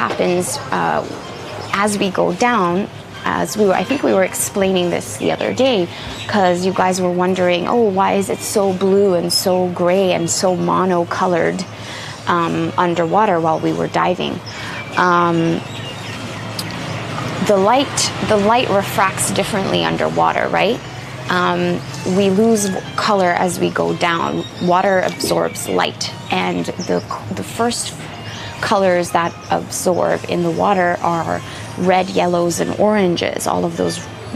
happens as we go down, I think we were explaining this the other day, because you guys were wondering, oh, why is it so blue and so gray and so mono-colored underwater while we were diving? The light refracts differently underwater, right? We lose color as we go down. Water absorbs light, and the first colors that absorb in the water are red, yellows, and oranges, all of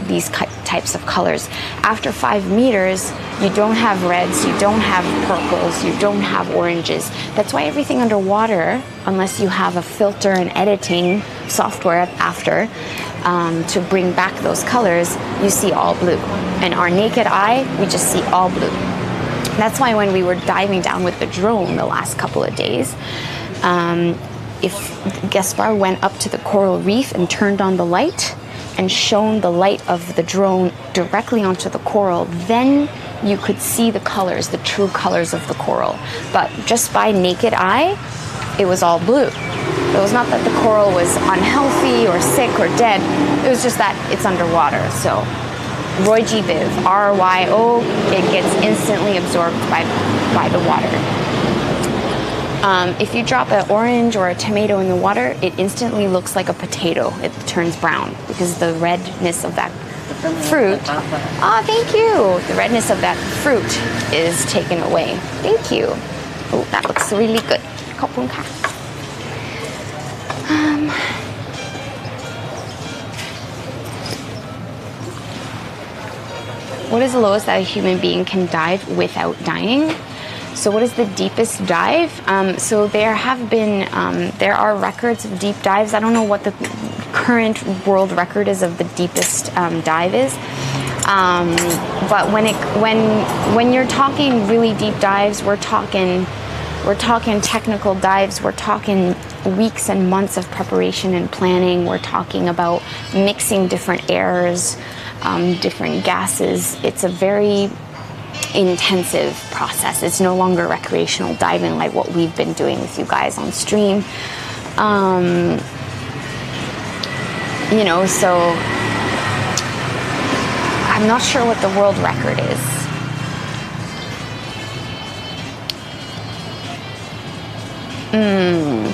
these types of colors. After 5 meters, you don't have reds, you don't have purples, you don't have oranges. That's why everything underwater, unless you have a filter and editing software after to bring back those colors, you see all blue. And our naked eye, we just see all blue. That's why when we were diving down with the drone the last couple of days, if Gaspar went up to the coral reef and turned on the light and shone the light of the drone directly onto the coral, then you could see the colors, the true colors of the coral. But just by naked eye, it was all blue. It was not that the coral was unhealthy or sick or dead. It was just that it's underwater. So Roy-G Viv, RYO, it gets instantly absorbed by the water. If you drop an orange or a tomato in the water, it instantly looks like a potato. It turns brown because the redness of that fruit. Oh, thank you. The redness of that fruit is taken away. Thank you. Oh, that looks really good. What is the lowest that a human being can dive without dying? So what is the deepest dive? So there are records of deep dives. I don't know what the current world record is of the deepest dive is. But when you're talking really deep dives, we're talking technical dives. We're talking weeks and months of preparation and planning. We're talking about mixing different airs, different gases. It's a very intensive process. It's no longer recreational diving like what we've been doing with you guys on stream. So I'm not sure what the world record is.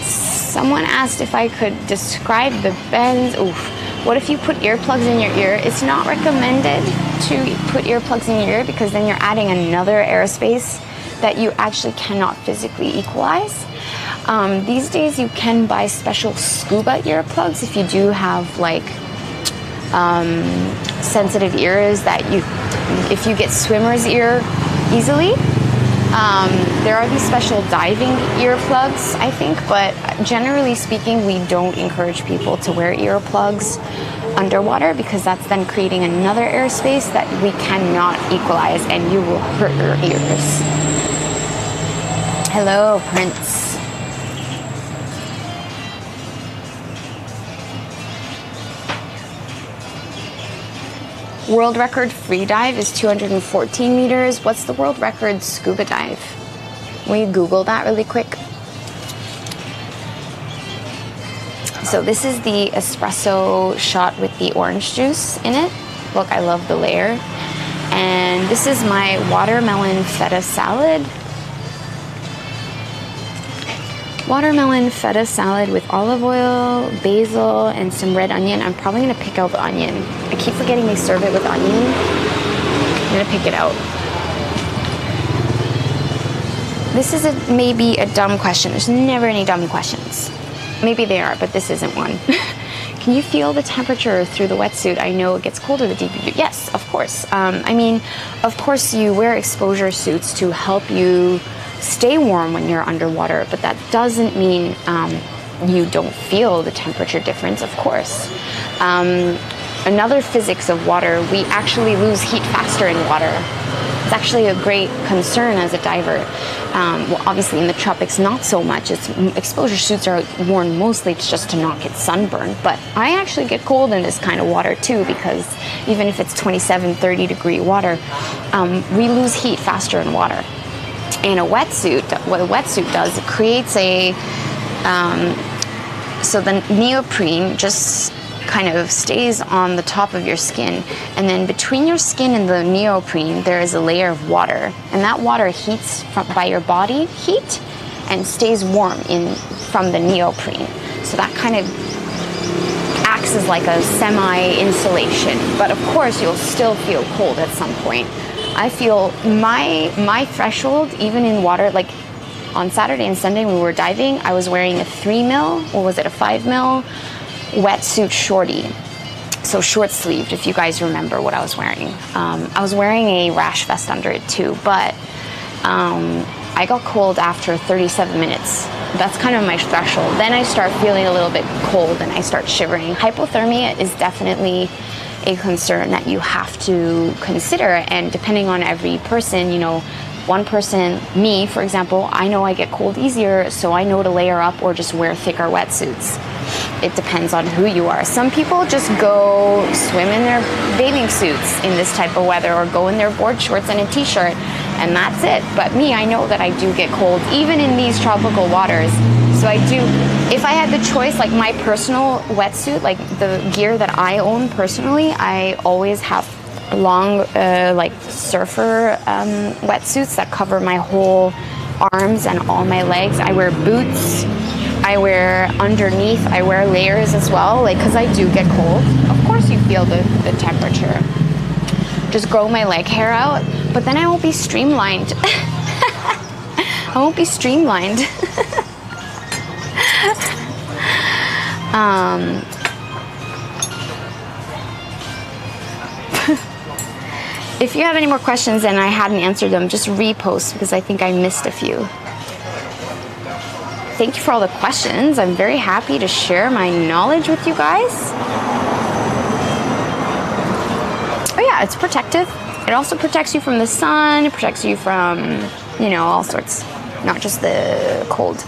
Someone asked if I could describe the bends. Oof. What if you put earplugs in your ear? It's not recommended to put earplugs in your ear because then you're adding another airspace that you actually cannot physically equalize. These days you can buy special scuba earplugs if you do have sensitive ears if you get swimmer's ear easily. There are these special diving earplugs, I think, but generally speaking, we don't encourage people to wear earplugs underwater because that's then creating another airspace that we cannot equalize and you will hurt your ears. Hello, Prince. World record free dive is 214 meters. What's the world record scuba dive? Will you Google that really quick? So this is the espresso shot with the orange juice in it. Look, I love the layer. And this is my watermelon feta salad. Watermelon feta salad with olive oil, basil, and some red onion. I'm probably gonna pick out the onion. I keep forgetting they serve it with onion. I'm gonna pick it out. This is maybe a dumb question. There's never any dumb questions. Maybe they are, but this isn't one. Can you feel the temperature through the wetsuit? I know it gets colder the deeper you... Yes, of course. Of course you wear exposure suits to help you stay warm when you're underwater, but that doesn't mean you don't feel the temperature difference, of course. Another physics of water, we actually lose heat faster in water. It's actually a great concern as a diver. Well, obviously in the tropics, not so much. Exposure suits are worn mostly just to not get sunburned, but I actually get cold in this kind of water too, because even if it's 27, 30 degree water, we lose heat faster in water. And a wetsuit, what a wetsuit does, it creates So the neoprene just kind of stays on the top of your skin, and then between your skin and the neoprene there is a layer of water, and that water heats by your body heat and stays warm from the neoprene. So that kind of acts as like a semi-insulation, but of course you'll still feel cold at some point. I feel my threshold, even in water, like on Saturday and Sunday when we were diving, I was wearing a 3 mil, or was it a 5 mil wetsuit shorty. So short sleeved, if you guys remember what I was wearing. I was wearing a rash vest under it too, but I got cold after 37 minutes. That's kind of my threshold. Then I start feeling a little bit cold and I start shivering. Hypothermia is definitely a concern that you have to consider, and depending on every person, you know, one person, me for example, I know I get cold easier, so I know to layer up or just wear thicker wetsuits. It depends on who you are. Some people just go swim in their bathing suits in this type of weather, or go in their board shorts and a t-shirt, and that's it. But me, I know that I do get cold even in these tropical waters. So I do, if I had the choice, like my personal wetsuit, like the gear that I own personally, I always have long like surfer wetsuits that cover my whole arms and all my legs. I wear boots, I wear underneath, I wear layers as well, like, because I do get cold. Of course you feel the temperature. Just grow my leg hair out, but then I won't be streamlined. I won't be streamlined. If you have any more questions and I hadn't answered them, just repost, because I think I missed a few. Thank you for all the questions. I'm very happy to share my knowledge with you guys. Oh yeah, it's protective. It also protects you from the sun. It protects you from, you know, all sorts, not just the cold.